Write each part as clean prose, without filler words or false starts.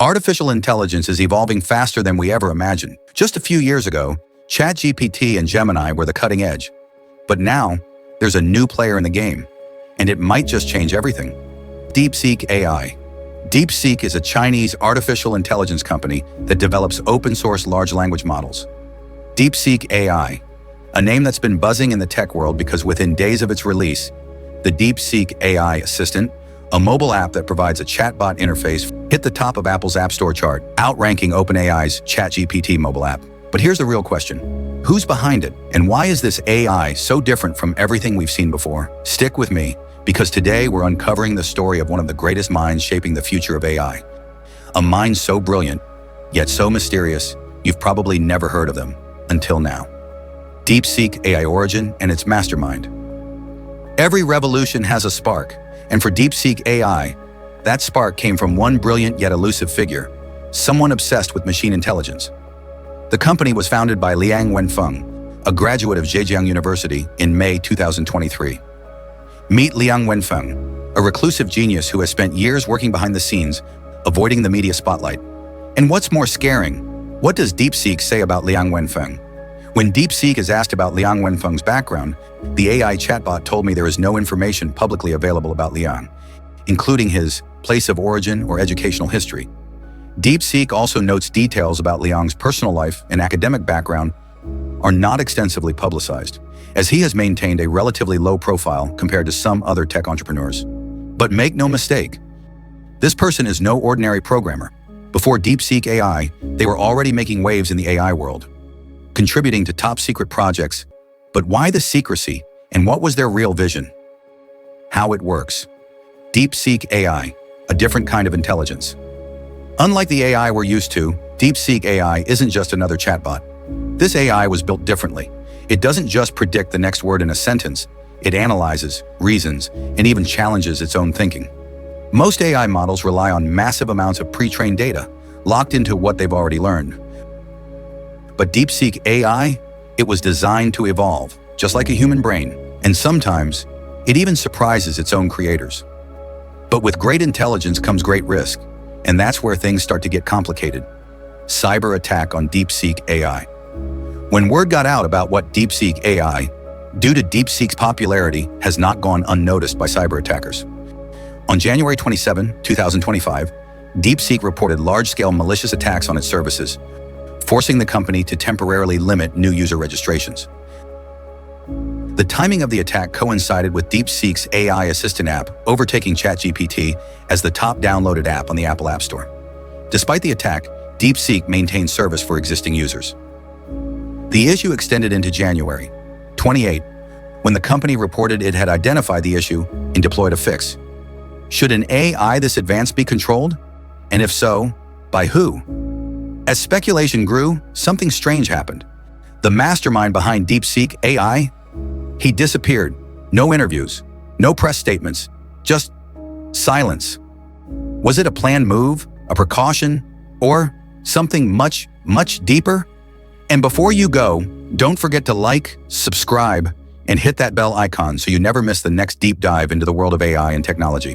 Artificial intelligence is evolving faster than we ever imagined. Just a few years ago, ChatGPT and Gemini were the cutting edge. But now, there's a new player in the game, and it might just change everything. DeepSeek AI. DeepSeek is a Chinese artificial intelligence company that develops open-source large language models. DeepSeek AI, a name that's been buzzing in the tech world because within days of its release, the DeepSeek AI Assistant, a mobile app that provides a chatbot interface, hit the top of Apple's App Store chart, outranking OpenAI's ChatGPT mobile app. But here's the real question. Who's behind it, and why is this AI so different from everything we've seen before? Stick with me, because today we're uncovering the story of one of the greatest minds shaping the future of AI. A mind so brilliant, yet so mysterious, you've probably never heard of them until now. DeepSeek AI origin and its mastermind. Every revolution has a spark, and for DeepSeek AI, that spark came from one brilliant yet elusive figure, someone obsessed with machine intelligence. The company was founded by Liang Wenfeng, a graduate of Zhejiang University, in May 2023. Meet Liang Wenfeng, a reclusive genius who has spent years working behind the scenes, avoiding the media spotlight. And what's more scaring, what does DeepSeek say about Liang Wenfeng? When DeepSeek is asked about Liang Wenfeng's background, the AI chatbot told me there is no information publicly available about Liang, including his place of origin or educational history. DeepSeek also notes details about Liang's personal life and academic background are not extensively publicized, as he has maintained a relatively low profile compared to some other tech entrepreneurs. But make no mistake, this person is no ordinary programmer. Before DeepSeek AI, they were already making waves in the AI world, contributing to top-secret projects. But why the secrecy, and what was their real vision? How it works. DeepSeek AI, a different kind of intelligence. Unlike the AI we're used to, DeepSeek AI isn't just another chatbot. This AI was built differently. It doesn't just predict the next word in a sentence, it analyzes, reasons, and even challenges its own thinking. Most AI models rely on massive amounts of pre-trained data, locked into what they've already learned. But DeepSeek AI, it was designed to evolve, just like a human brain, and sometimes it even surprises its own creators. But with great intelligence comes great risk, and that's where things start to get complicated. Cyber attack on DeepSeek AI. When word got out about what DeepSeek AI, due to DeepSeek's popularity, has not gone unnoticed by cyber attackers. On January 27, 2025, DeepSeek reported large-scale malicious attacks on its services, forcing the company to temporarily limit new user registrations. The timing of the attack coincided with DeepSeek's AI Assistant app overtaking ChatGPT as the top downloaded app on the Apple App Store. Despite the attack, DeepSeek maintained service for existing users. The issue extended into January 28, when the company reported it had identified the issue and deployed a fix. Should an AI this advanced be controlled? And if so, by who? As speculation grew, something strange happened. The mastermind behind DeepSeek AI, he disappeared. No interviews, no press statements, just silence. Was it a planned move, a precaution, or something much, much deeper? And before you go, don't forget to like, subscribe, and hit that bell icon so you never miss the next deep dive into the world of AI and technology.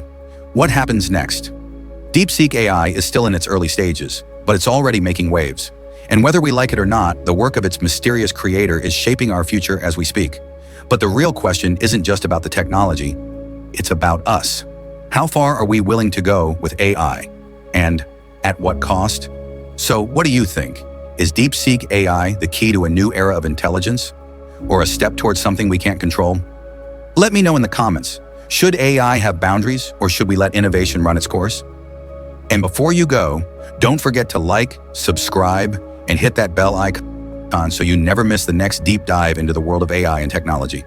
What happens next? DeepSeek AI is still in its early stages, but it's already making waves. And whether we like it or not, the work of its mysterious creator is shaping our future as we speak. But the real question isn't just about the technology, it's about us. How far are we willing to go with AI? And at what cost? So what do you think? Is DeepSeek AI the key to a new era of intelligence? Or a step towards something we can't control? Let me know in the comments. Should AI have boundaries, or should we let innovation run its course? And before you go, don't forget to like, subscribe, and hit that bell icon so you never miss the next deep dive into the world of AI and technology.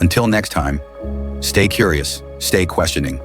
Until next time, stay curious, stay questioning,